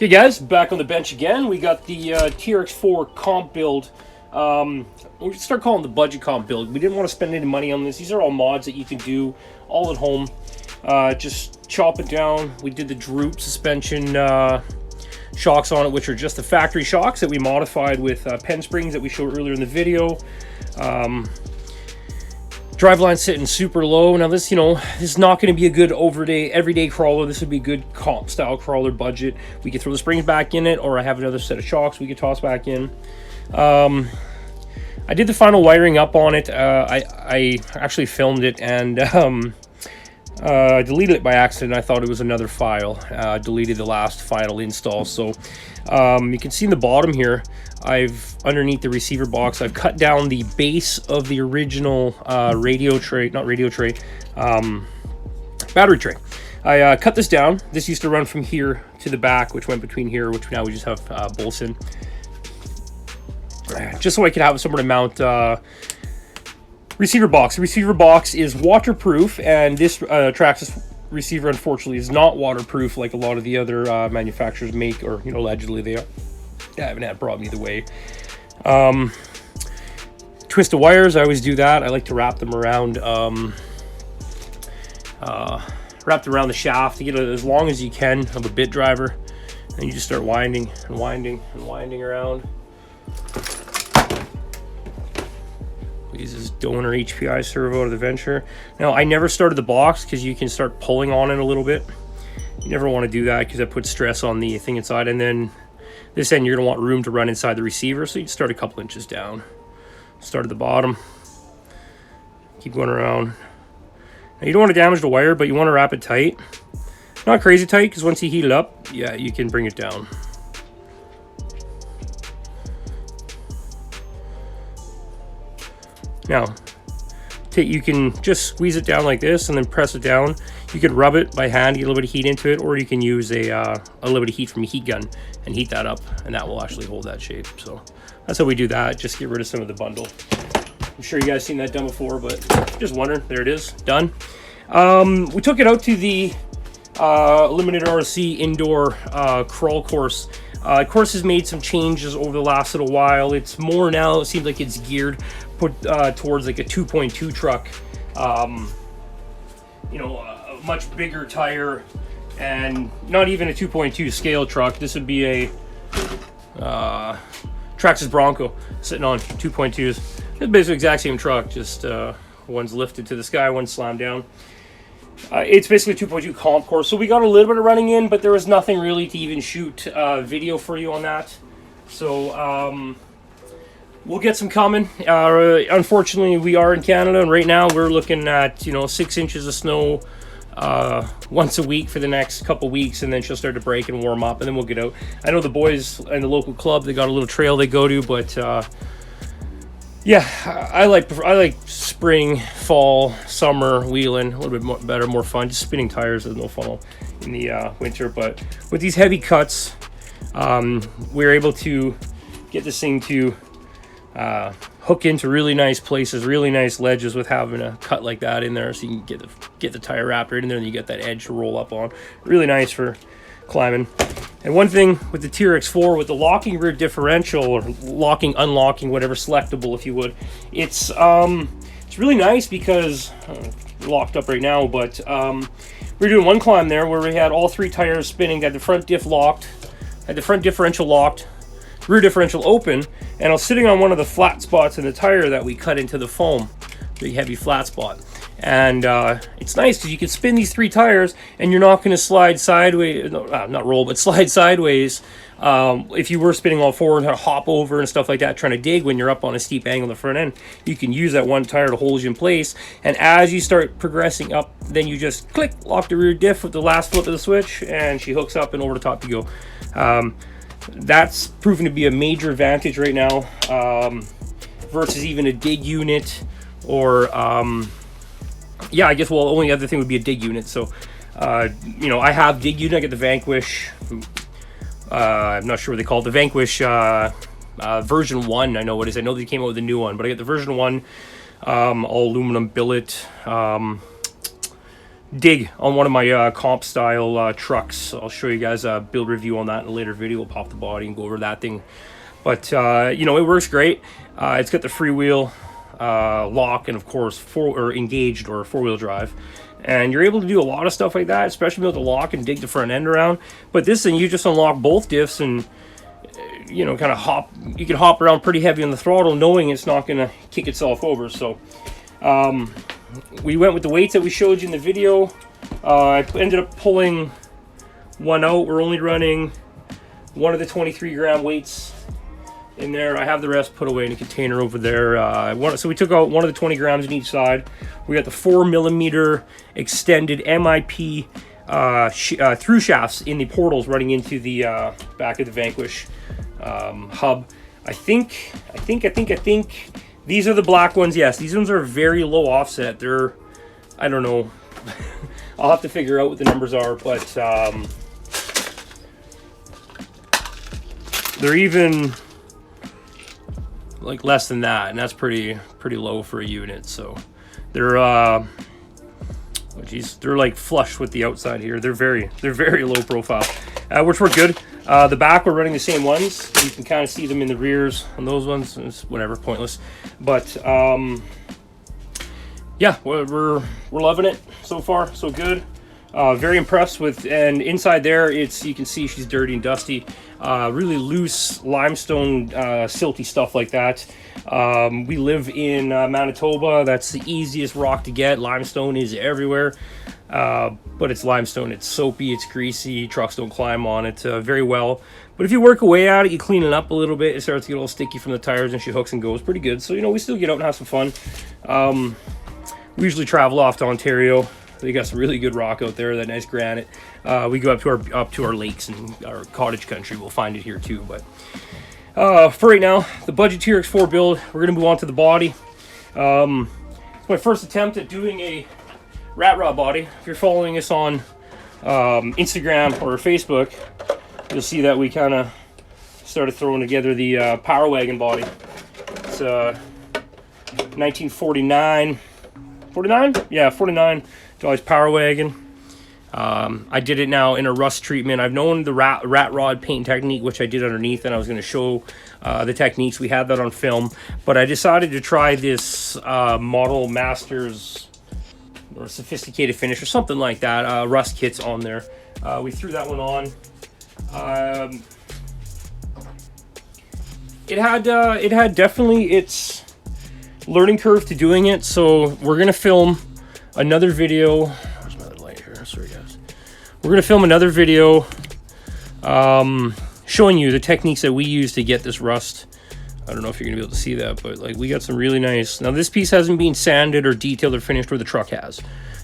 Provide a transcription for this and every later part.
Okay guys, back on the bench again. We got the TRX4 comp build. We should start calling it the budget comp build. We didn't want to spend any money on this. These are all mods that you can do all at home. Just chop it down. We did the droop suspension shocks on it, which are just the factory shocks that we modified with pen springs that we showed earlier in the video. Driveline sitting super low. Now this, this is not going to be a good everyday crawler. This would be a good comp style crawler budget. We could throw the springs back in it, or I have another set of shocks we could toss back in. I did the final wiring up on it. I actually filmed it and deleted it by accident. I thought it was another file. Deleted the last final install. So you can see in the bottom here, underneath the receiver box, I've cut down the base of the original battery tray. I cut this down. This used to run from here to the back, which went between here, which now we just have bolts in. Just so I could have somewhere to mount receiver box. The receiver box is waterproof, and this Traxxas receiver unfortunately is not waterproof like a lot of the other manufacturers make, or allegedly they are. I haven't had a problem either way. Twist the wires, I always do that. I like to wrap them around the shaft to get it as long as you can of a bit driver, and you just start winding and winding and winding around. Use this donor HPI servo out of the Venture. Now, I never started the box because you can start pulling on it a little bit. You never want to do that because that puts stress on the thing inside. And then this end, you're going to want room to run inside the receiver, so you start a couple inches down. Start at the bottom. Keep going around. Now, you don't want to damage the wire, but you want to wrap it tight. Not crazy tight, because once you heat it up, yeah, you can bring it down. Now, you can just squeeze it down like this and then press it down. You could rub it by hand, get a little bit of heat into it, or you can use a little bit of heat from a heat gun and heat that up, and that will actually hold that shape. So that's how we do that. Just get rid of some of the bundle. I'm sure you guys seen that done before, but just wondering. There it is, done. We took it out to the Eliminator RC indoor crawl course. Course has made some changes over the last little while. It's more now, it seems like it's geared towards like a 2.2 truck. A much bigger tire, and not even a 2.2 scale truck. This would be a Traxxas Bronco sitting on 2.2s. It's basically the exact same truck, just one's lifted to the sky, one's slammed down. It's basically a 2.2 comp course, so we got a little bit of running in, but there was nothing really to even shoot video for you on that. So we'll get some coming. Unfortunately, we are in Canada, and right now we're looking at 6 inches of snow once a week for the next couple weeks, and then she'll start to break and warm up, and then we'll get out. I know the boys in the local club, they got a little trail they go to, but yeah, I like spring, fall, summer wheeling. A little bit better, more fun. Just spinning tires is no fun in the winter. But with these heavy cuts, we're able to get this thing to hook into really nice places, really nice ledges with having a cut like that in there, so you can get the tire wrapped right in there, and you get that edge to roll up on. Really nice for climbing. And one thing with the TRX4, with the locking rear differential, or locking, unlocking, whatever, selectable if you would, it's really nice because we're locked up right now, but we were doing one climb there where we had all 3 tires spinning, had the front diff locked, had the front differential locked, rear differential open, and I was sitting on one of the flat spots in the tire that we cut into the foam, big heavy flat spot. And it's nice because you can spin these 3 tires and you're not going to slide sideways, not roll, but slide sideways. If you were spinning all forward, hop over and stuff like that, trying to dig when you're up on a steep angle on the front end, you can use that one tire to hold you in place. And as you start progressing up, then you just click, lock the rear diff with the last flip of the switch, and she hooks up and over the top you go. That's proven to be a major advantage right now versus even a dig unit, or yeah, I guess, well, the only other thing would be a dig unit. So, I have dig unit. I get the Vanquish. I'm not sure what they call it. The Vanquish version 1. I know what it is. I know they came out with a new one, but I get the version 1, all aluminum billet. dig on one of my comp style trucks. I'll show you guys a build review on that in a later video. We'll pop the body and go over that thing. But you know, it works great. It's got the freewheel lock, and of course engaged or four-wheel drive, and you're able to do a lot of stuff like that, especially be able to lock and dig the front end around. But this thing, you just unlock both diffs and you know, kind of hop. You can hop around pretty heavy on the throttle, knowing it's not going to kick itself over. So we went with the weights that we showed you in the video. I ended up pulling one out. We're only running one of the 23-gram weights in there. I have the rest put away in a container over there. So we took out one of the 20 grams in each side. We got the 4mm extended MIP through shafts in the portals running into the back of the Vanquish hub. I think these are the black ones. Yes, these ones are very low offset. They're, I don't know, I'll have to figure out what the numbers are, but they're even like less than that, and that's pretty low for a unit. So they're they're like flush with the outside here. They're very low profile, which we're good. The back, we're running the same ones. You can kind of see them in the rears on those ones. It's whatever, pointless. But yeah, we're loving it so far. So good. Very impressed with, and inside there, you can see she's dirty and dusty. Really loose limestone, silty stuff like that. We live in Manitoba. That's the easiest rock to get. Limestone is everywhere, but it's limestone. It's soapy, it's greasy. Trucks don't climb on it very well. But if you work away at it, you clean it up a little bit, it starts to get a little sticky from the tires, and she hooks and goes pretty good. So, you know, we still get out and have some fun. We usually travel off to Ontario. They got some really good rock out there, that nice granite. We go up to our lakes and our cottage country. We'll find it here too. But for right now, the budget TRX4 build. We're gonna move on to the body. It's my first attempt at doing a rat rod body. If you're following us on Instagram or Facebook, you'll see that we kind of started throwing together the Power Wagon body. It's 1949. 49? Yeah, 49. Dodge Power Wagon. I did it now in a rust treatment. I've known the rat rod paint technique, which I did underneath, and I was going to show the techniques. We had that on film, but I decided to try this Model Masters or Sophisticated Finish or something like that. Rust kits on there. We threw that one on. It had definitely its learning curve to doing it, so we're gonna film another video. Where's my other light here? Sorry guys. We're gonna film another video showing you the techniques that we use to get this rust. I don't know if you're gonna be able to see that, but like we got some really nice. Now this piece hasn't been sanded or detailed or finished where the truck has.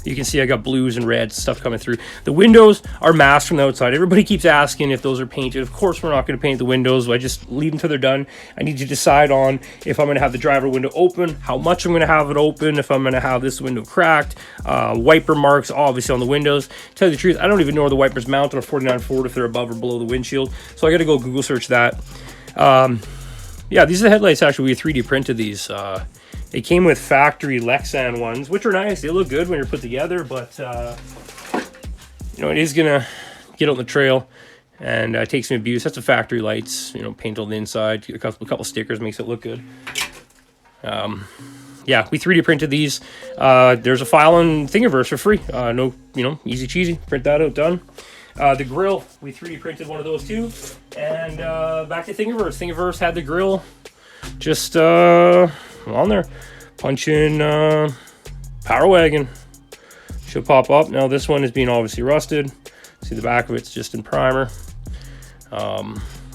You can see I got blues and reds stuff coming through. The windows are masked from the outside. Everybody keeps asking if those are painted. Of course we're not going to paint the windows. I just leave them till they're done. I need to decide on if I'm going to have the driver window open, how much I'm going to have it open, if I'm going to have this window cracked, wiper marks obviously on the windows. To tell you the truth, I don't even know where the wipers mount on a 49 Ford, if they're above or below the windshield. So I got to go Google search that. Yeah, these are the headlights. Actually, we 3D printed these. They came with factory Lexan ones, which are nice. They look good when you're put together, but you know, it is gonna get on the trail and take some abuse. That's the factory lights, you know, paint on the inside, a couple stickers, makes it look good. Yeah, we 3D printed these. There's a file on Thingiverse for free. No, you know, easy cheesy. Print that out, done. The grill, we 3D printed one of those too. And back to Thingiverse. Thingiverse had the grill just on there. Punch in Power Wagon. Should pop up. Now this one is being obviously rusted. See the back of it's just in primer. I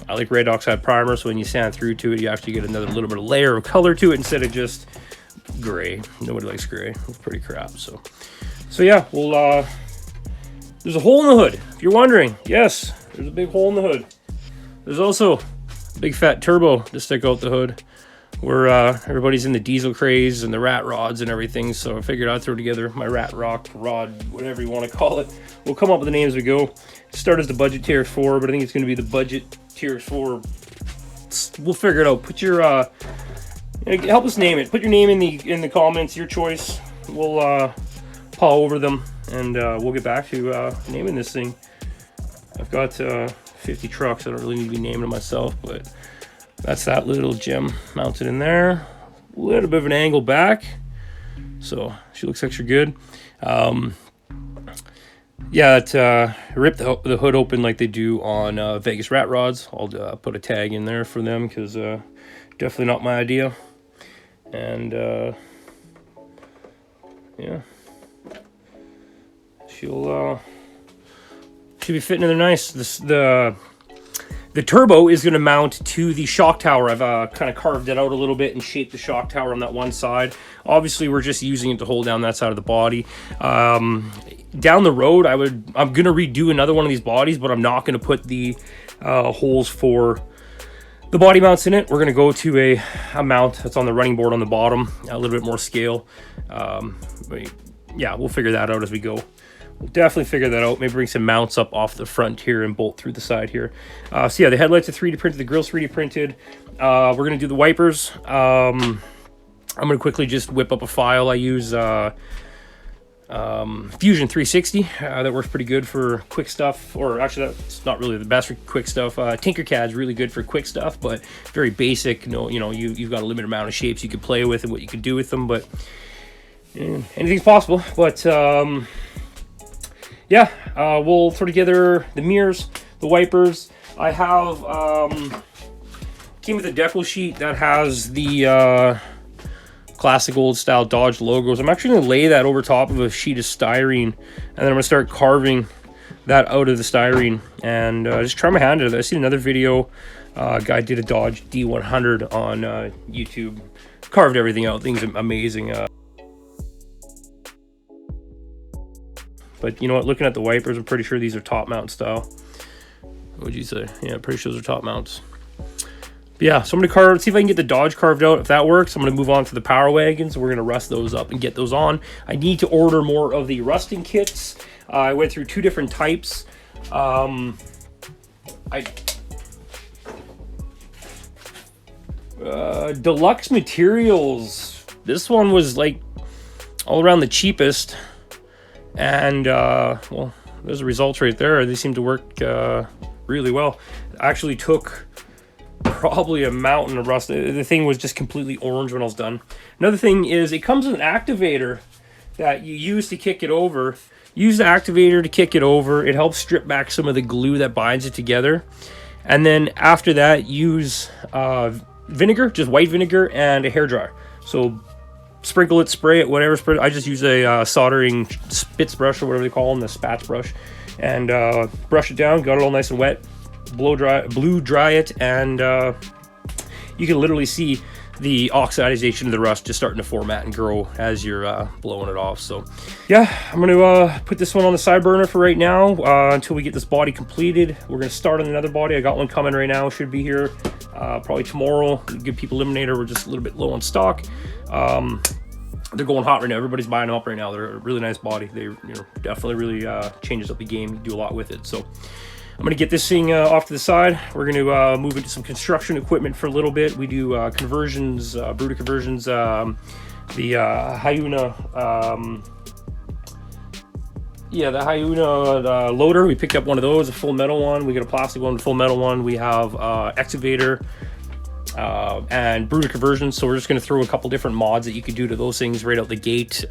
like red oxide primer, so when you sand through to it, you actually get another little bit of layer of color to it instead of just gray. Nobody likes gray. It's pretty crap. So yeah, we'll there's a hole in the hood, if you're wondering. Yes, there's a big hole in the hood. There's also a big fat turbo to stick out the hood, where everybody's in the diesel craze and the rat rods and everything. So I figured I'd throw together my rat rock rod, whatever you want to call it. We'll come up with the names as we go. Start as the budget TRX4, but I think it's going to be the budget TRX4. We'll figure it out. Put your help us name it. Put your name in the comments, your choice. We'll paw over them, and we'll get back to naming this thing. I've got 50 trucks. I don't really need to be naming them myself, but that's that little gem mounted in there. A little bit of an angle back, so she looks extra good. Yeah, rip the hood open like they do on Vegas rat rods. I'll put a tag in there for them, because definitely not my idea. And yeah, she'll be fitting in there nice. The turbo is going to mount to the shock tower. I've kind of carved it out a little bit and shaped the shock tower on that one side. Obviously, we're just using it to hold down that side of the body. Down the road, I'm going to redo another one of these bodies, but I'm not going to put the holes for the body mounts in it. We're going to go to a mount that's on the running board on the bottom, a little bit more scale. But yeah, we'll figure that out as we go. We'll definitely figure that out. Maybe bring some mounts up off the front here and bolt through the side here. So yeah, the headlights are 3D printed, the grill's 3D printed. We're going to do the wipers. I'm going to quickly just whip up a file. I use Fusion 360. That works pretty good for quick stuff, or actually that's not really the best for quick stuff. Tinkercad's really good for quick stuff, but very basic. You've got a limited amount of shapes you can play with and what you can do with them, but anything's possible. But yeah, we'll throw together the mirrors, the wipers. I have came with a decal sheet that has the classic old style Dodge logos. I'm actually going to lay that over top of a sheet of styrene, and then I'm going to start carving that out of the styrene and just try my hand at it. I seen another video, a guy did a Dodge D100 on YouTube, carved everything out. Things amazing. But you know what, looking at the wipers, I'm pretty sure these are top mount style. What would you say? Yeah, I'm pretty sure those are top mounts. Yeah, so I'm going to see if I can get the Dodge carved out. If that works, I'm going to move on to the Power Wagons. We're going to rust those up and get those on. I need to order more of the rusting kits. I went through 2 different types. Deluxe materials. This one was like all around the cheapest. And, well, there's the results right there. They seem to work really well. Actually took probably a mountain of rust. The thing was just completely orange when I was done. Another thing is it comes with an activator that you use to kick it over. Use the activator to kick it over. It helps strip back some of the glue that binds it together. And then after that, use vinegar, just white vinegar, and a hairdryer. So sprinkle it, spray it, whatever. I just use a soldering spitz brush or whatever they call them, the spatch brush, and brush it down. Got it all nice and wet. Blow dry it, and you can literally see the oxidization of the rust just starting to format and grow as you're blowing it off. So yeah, I'm going to put this one on the side burner for right now until we get this body completed. We're going to start on another body. I got one coming right now, should be here probably tomorrow. Good People Eliminator, we're just a little bit low on stock. They're going hot right now. Everybody's buying them up right now. They're a really nice body. They definitely really changes up the game. You do a lot with it. So I'm going to get this thing off to the side. We're going to move into some construction equipment for a little bit. We do conversions, Bruta conversions, the Hyuna, the Hyuna loader. We picked up one of those, a full metal one. We got a plastic one, a full metal one. We have excavator and Bruta conversions. So we're just going to throw a couple different mods that you could do to those things right out the gate.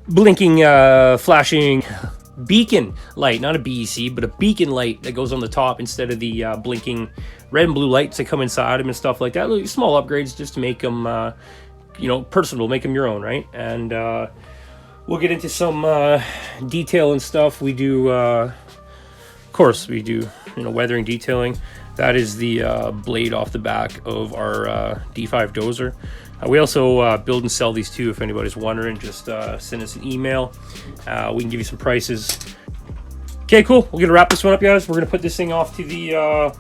Blinking, flashing beacon light, not a BEC, but a beacon light that goes on the top instead of the blinking red and blue lights that come inside them and stuff like that. Little small upgrades just to make them, personal, make them your own, right? And we'll get into some detail and stuff. We do, of course, we do, weathering, detailing. That is the blade off the back of our D5 dozer. We also build and sell these too, if anybody's wondering. Just send us an email. We can give you some prices. Okay, cool. We're gonna wrap this one up, guys. We're gonna put this thing off to the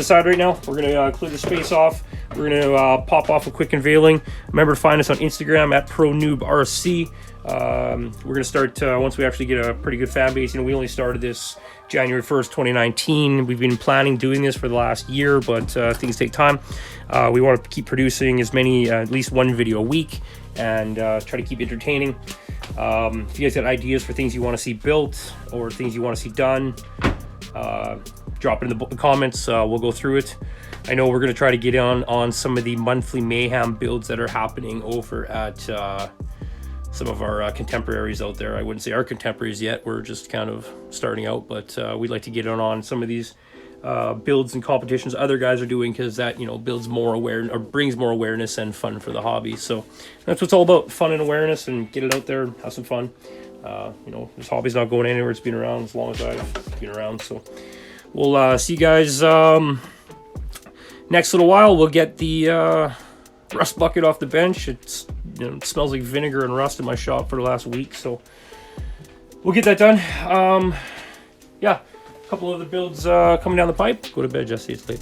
side right now. We're gonna clear the space off. We're gonna pop off a quick unveiling. Remember to find us on Instagram at ProNoobRC. We're gonna start once we actually get a pretty good fan base. We only started this January 1st, 2019. We've been planning doing this for the last year, but things take time. We want to keep producing as many, at least one video a week, and try to keep entertaining. If you guys got ideas for things you want to see built or things you want to see done, drop it in the comments. We'll go through it. I know we're going to try to get on some of the monthly mayhem builds that are happening over at some of our contemporaries out there. I wouldn't say our contemporaries yet. We're just kind of starting out, but we'd like to get on some of these builds and competitions other guys are doing, because that, you know, builds more awareness or brings more awareness and fun for the hobby. So that's what it's all about, fun and awareness, and get it out there, have some fun. You know, this hobby's not going anywhere. It's been around as long as I've been around. So we'll see you guys next little while. We'll get the rust bucket off the bench. It's, you know, it smells like vinegar and rust in my shop for the last week, so we'll get that done. Yeah, a couple of the builds coming down the pipe. Go to bed, Jesse. It's late.